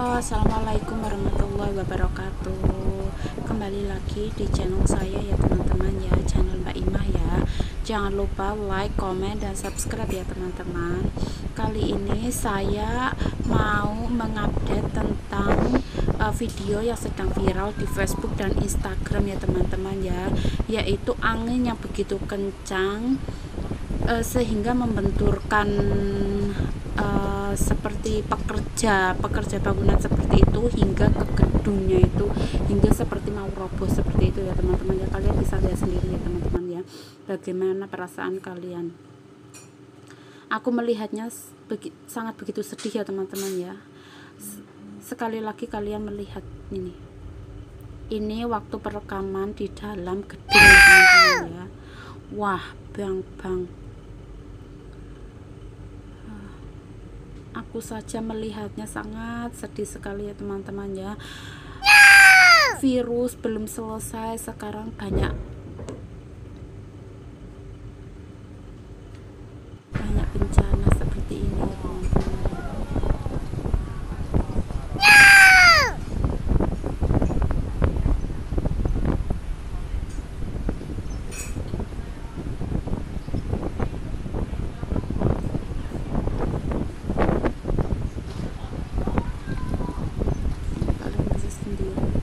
Halo, assalamualaikum warahmatullahi wabarakatuh. Kembali lagi di channel saya ya teman-teman ya, channel Mbak Imah ya. Jangan lupa like, comment, dan subscribe ya teman-teman. Kali ini saya mau mengupdate tentang video yang sedang viral di Facebook dan Instagram ya teman-teman ya, yaitu angin yang begitu kencang sehingga membenturkan seperti pekerja bangunan seperti itu hingga ke gedungnya itu, hingga seperti mau roboh seperti itu ya teman-teman ya. Kalian bisa lihat sendiri ya teman-teman ya, bagaimana perasaan kalian. Aku melihatnya sangat begitu sedih ya teman-teman ya. Sekali lagi kalian melihat ini waktu perekaman di dalam gedung ya teman-teman ya. Wah, bang, aku saja melihatnya sangat sedih sekali ya teman-teman ya. Virus belum selesai, sekarang banyak bencana seperti ini ya teman-teman.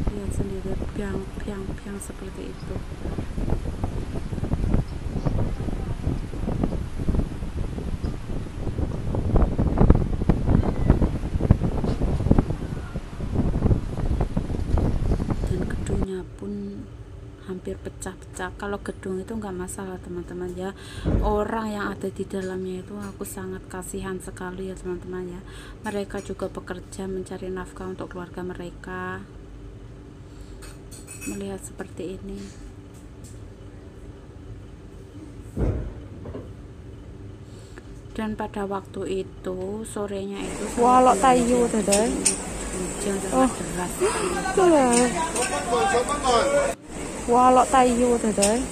Lihat sendiri piang seperti itu. Dan gedungnya pun hampir pecah-pecah. Kalau gedung itu nggak masalah teman-teman ya, orang yang ada di dalamnya itu aku sangat kasihan sekali ya teman-teman ya. Mereka juga bekerja mencari nafkah untuk keluarga mereka. Melihat seperti ini, dan pada waktu itu sorenya itu walau tayu tadi hujan sangat deras. walau tayu tadi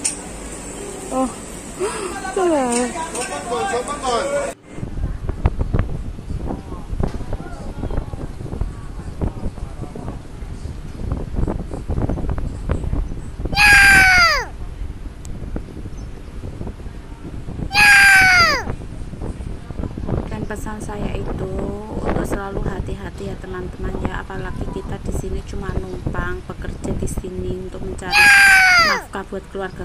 Pesan saya itu untuk selalu hati-hati ya teman-teman ya, apalagi kita di sini cuma numpang bekerja di sini untuk mencari nafkah buat keluarga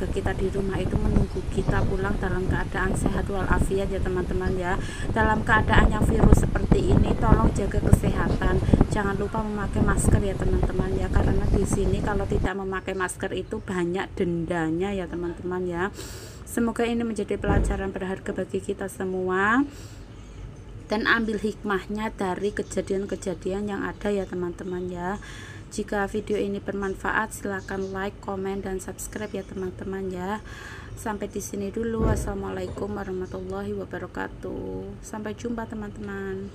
kita di rumah itu menunggu kita pulang dalam keadaan sehat walafiat ya teman-teman ya. Dalam keadaan yang virus seperti ini, tolong jaga kesehatan, jangan lupa memakai masker ya teman-teman ya, karena di sini kalau tidak memakai masker itu banyak dendanya ya teman-teman ya. Semoga ini menjadi pelajaran berharga bagi kita semua, dan ambil hikmahnya dari kejadian-kejadian yang ada ya teman-teman ya. Jika video ini bermanfaat, silahkan like, komen, dan subscribe ya teman-teman ya. Sampai di sini dulu. Wassalamualaikum warahmatullahi wabarakatuh. Sampai jumpa teman-teman.